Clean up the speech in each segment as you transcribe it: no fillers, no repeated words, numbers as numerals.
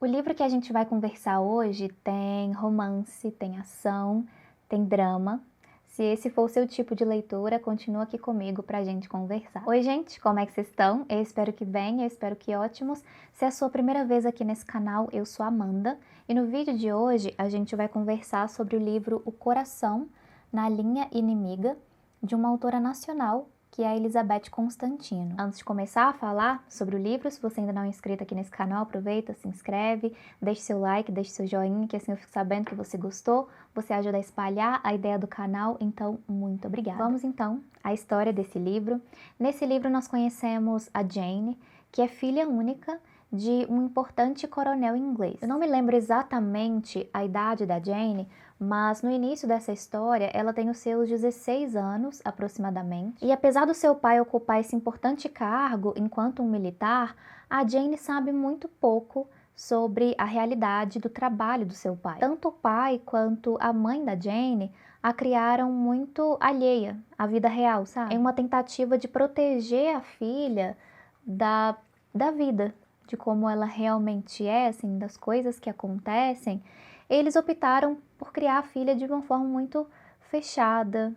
O livro que a gente vai conversar hoje tem romance, tem ação, tem drama. Se esse for o seu tipo de leitura, continua aqui comigo pra gente conversar. Oi, gente, como é que vocês estão? Eu espero que bem, eu espero que ótimos. Se é a sua primeira vez aqui nesse canal, eu sou a Amanda e no vídeo de hoje a gente vai conversar sobre o livro O Coração na Linha Inimiga, de uma autora nacional, que é a Elizabeth Constantino. Antes de começar a falar sobre o livro, se você ainda não é inscrito aqui nesse canal, aproveita, se inscreve, deixe seu like, deixe seu joinha, que assim eu fico sabendo que você gostou, você ajuda a espalhar a ideia do canal, então muito obrigada. Vamos então à história desse livro. Nesse livro nós conhecemos a Jane, que é filha única de um importante coronel inglês. Eu não me lembro exatamente a idade da Jane, mas no início dessa história ela tem os seus 16 anos aproximadamente. E apesar do seu pai ocupar esse importante cargo enquanto um militar, a Jane sabe muito pouco sobre a realidade do trabalho do seu pai. Tanto o pai quanto a mãe da Jane a criaram muito alheia à vida real, sabe? Em uma tentativa de proteger a filha da vida, de como ela realmente é, assim, das coisas que acontecem, eles optaram por criar a filha de uma forma muito fechada,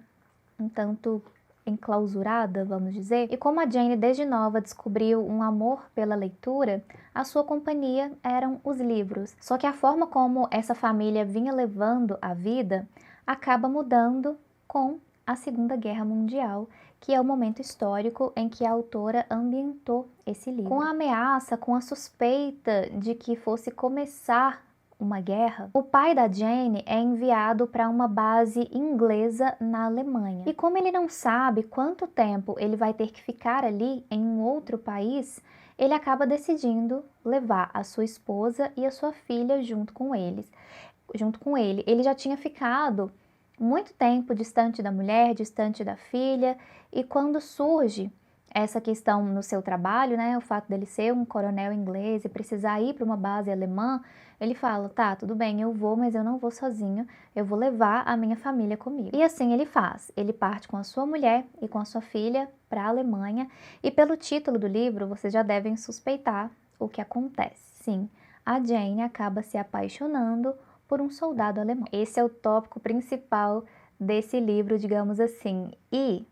um tanto enclausurada, vamos dizer. E como a Jane desde nova descobriu um amor pela leitura, a sua companhia eram os livros. Só que a forma como essa família vinha levando a vida acaba mudando com a Segunda Guerra Mundial, que é o momento histórico em que a autora ambientou esse livro. Com a ameaça, com a suspeita de que fosse começar uma guerra, o pai da Jane é enviado para uma base inglesa na Alemanha. E como ele não sabe quanto tempo ele vai ter que ficar ali em um outro país, ele acaba decidindo levar a sua esposa e a sua filha junto com ele. Ele já tinha ficado muito tempo distante da mulher, distante da filha, e quando surge essa questão no seu trabalho, né, o fato dele ser um coronel inglês e precisar ir para uma base alemã, ele fala, tá, tudo bem, eu vou, mas eu não vou sozinho, eu vou levar a minha família comigo. E assim ele faz, ele parte com a sua mulher e com a sua filha para a Alemanha, e pelo título do livro vocês já devem suspeitar o que acontece. Sim, a Jane acaba se apaixonando por um soldado alemão. Esse é o tópico principal desse livro, digamos assim. E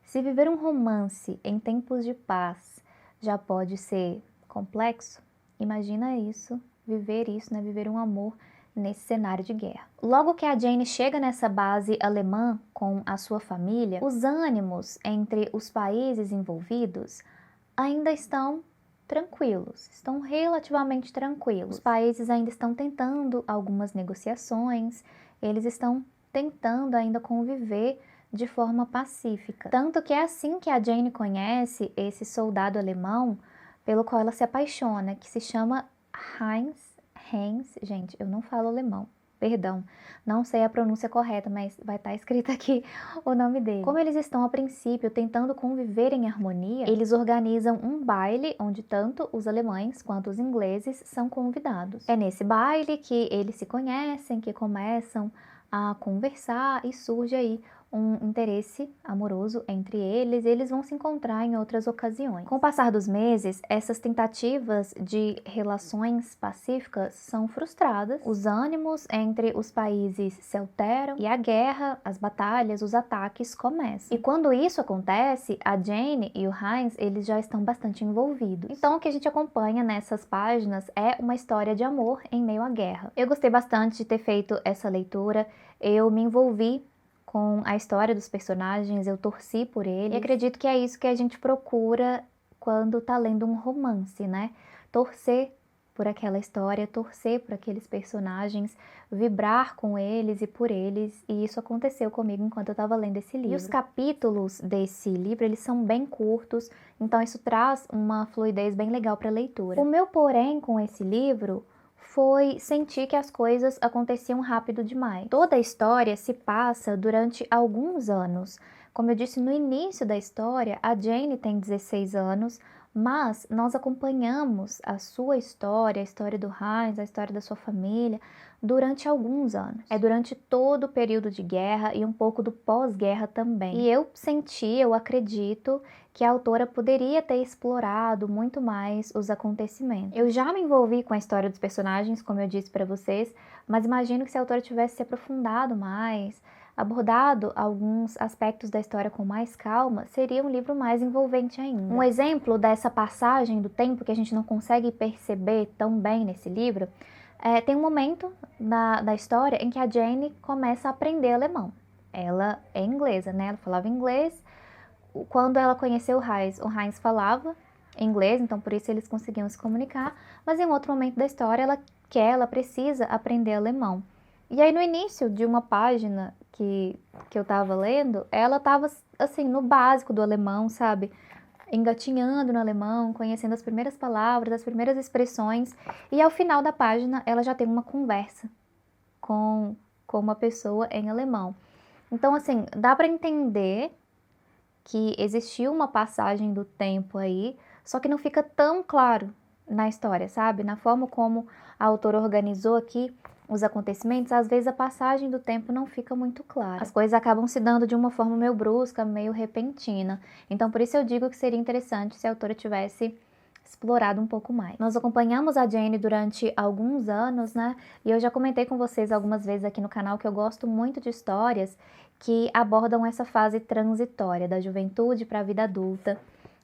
se viver um romance em tempos de paz já pode ser complexo, imagina isso, viver isso, né? Viver um amor nesse cenário de guerra. Logo que a Jane chega nessa base alemã com a sua família, os ânimos entre os países envolvidos ainda estão tranquilos, estão relativamente tranquilos. Os países ainda estão tentando algumas negociações, eles estão tentando ainda conviver de forma pacífica. Tanto que é assim que a Jane conhece esse soldado alemão pelo qual ela se apaixona, que se chama Heinz, gente, eu não falo alemão, perdão, não sei a pronúncia correta, mas vai estar escrito aqui o nome dele. Como eles estão a princípio tentando conviver em harmonia, eles organizam um baile onde tanto os alemães quanto os ingleses são convidados. É nesse baile que eles se conhecem, que começam a conversar e surge aí um interesse amoroso entre eles, e eles vão se encontrar em outras ocasiões. Com o passar dos meses, essas tentativas de relações pacíficas são frustradas, os ânimos entre os países se alteram e a guerra, as batalhas, os ataques começam. E quando isso acontece, a Jane e o Heinz, eles já estão bastante envolvidos. Então o que a gente acompanha nessas páginas é uma história de amor em meio à guerra. Eu gostei bastante de ter feito essa leitura, eu me envolvi com a história dos personagens, eu torci por eles. E acredito que é isso que a gente procura quando tá lendo um romance, né? Torcer por aquela história, torcer por aqueles personagens, vibrar com eles e por eles, e isso aconteceu comigo enquanto eu estava lendo esse livro. E os capítulos desse livro, eles são bem curtos, então isso traz uma fluidez bem legal para a leitura. O meu porém com esse livro foi sentir que as coisas aconteciam rápido demais. Toda a história se passa durante alguns anos. Como eu disse no início da história, a Jane tem 16 anos, mas nós acompanhamos a sua história, a história do Heinz, a história da sua família, durante alguns anos. É durante todo o período de guerra e um pouco do pós-guerra também. E eu acredito que a autora poderia ter explorado muito mais os acontecimentos. Eu já me envolvi com a história dos personagens, como eu disse para vocês, mas imagino que se a autora tivesse se aprofundado mais, abordado alguns aspectos da história com mais calma, seria um livro mais envolvente ainda. Um exemplo dessa passagem do tempo que a gente não consegue perceber tão bem nesse livro, tem um momento da história em que a Jane começa a aprender alemão. Ela é inglesa, né? Ela falava inglês. Quando ela conheceu o Heinz falava inglês, então por isso eles conseguiam se comunicar, mas em um outro momento da história ela precisa aprender alemão. E aí no início de uma página que eu tava lendo, ela tava assim, no básico do alemão, sabe? Engatinhando no alemão, conhecendo as primeiras palavras, as primeiras expressões, e ao final da página ela já tem uma conversa com uma pessoa em alemão. Então assim, dá para entender que existiu uma passagem do tempo aí, só que não fica tão claro na história, sabe? Na forma como a autora organizou aqui os acontecimentos, às vezes a passagem do tempo não fica muito clara. As coisas acabam se dando de uma forma meio brusca, meio repentina. Então, por isso eu digo que seria interessante se a autora tivesse explorado um pouco mais. Nós acompanhamos a Jane durante alguns anos, né? E eu já comentei com vocês algumas vezes aqui no canal que eu gosto muito de histórias que abordam essa fase transitória da juventude para a vida adulta.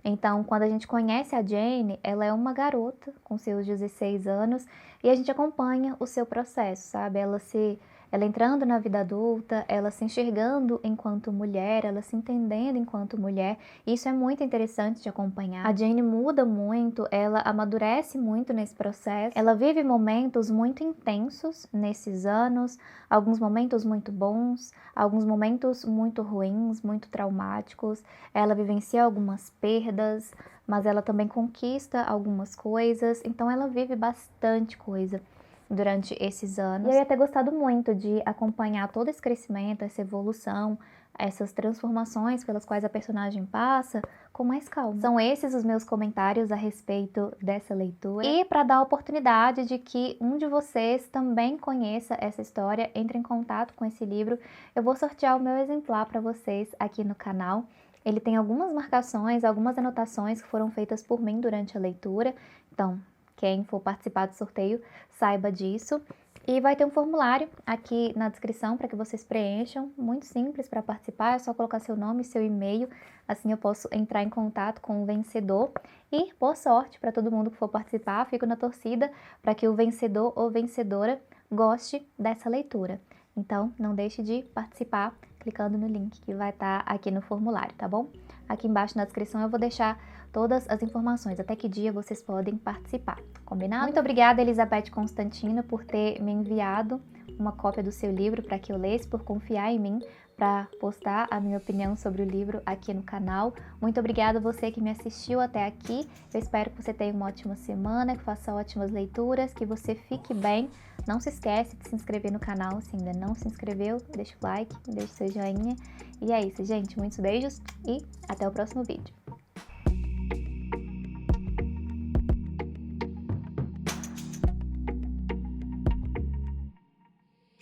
Então, quando a gente conhece a Jane, ela é uma garota com seus 16 anos e a gente acompanha o seu processo, sabe? Ela entrando na vida adulta, ela se enxergando enquanto mulher, ela se entendendo enquanto mulher. Isso é muito interessante de acompanhar. A Jane muda muito, ela amadurece muito nesse processo. Ela vive momentos muito intensos nesses anos, alguns momentos muito bons, alguns momentos muito ruins, muito traumáticos. Ela vivencia algumas perdas, mas ela também conquista algumas coisas. Então ela vive bastante coisa durante esses anos. E eu ia ter gostado muito de acompanhar todo esse crescimento, essa evolução, essas transformações pelas quais a personagem passa com mais calma. São esses os meus comentários a respeito dessa leitura. E para dar a oportunidade de que um de vocês também conheça essa história, entre em contato com esse livro, eu vou sortear o meu exemplar para vocês aqui no canal. Ele tem algumas marcações, algumas anotações que foram feitas por mim durante a leitura, então quem for participar do sorteio saiba disso. E vai ter um formulário aqui na descrição para que vocês preencham, muito simples para participar, é só colocar seu nome e seu e-mail, assim eu posso entrar em contato com o vencedor. E boa sorte para todo mundo que for participar, fico na torcida para que o vencedor ou vencedora goste dessa leitura. Então não deixe de participar clicando no link que vai estar aqui no formulário, tá bom? Aqui embaixo na descrição eu vou deixar todas as informações, até que dia vocês podem participar, combinado? Muito obrigada, Elizabeth Constantino, por ter me enviado uma cópia do seu livro para que eu lesse, por confiar em mim para postar a minha opinião sobre o livro aqui no canal. Muito obrigada a você que me assistiu até aqui. Eu espero que você tenha uma ótima semana, que faça ótimas leituras, que você fique bem. Não se esquece de se inscrever no canal se ainda não se inscreveu. Deixa o like, deixa seu joinha. E é isso, gente. Muitos beijos e até o próximo vídeo.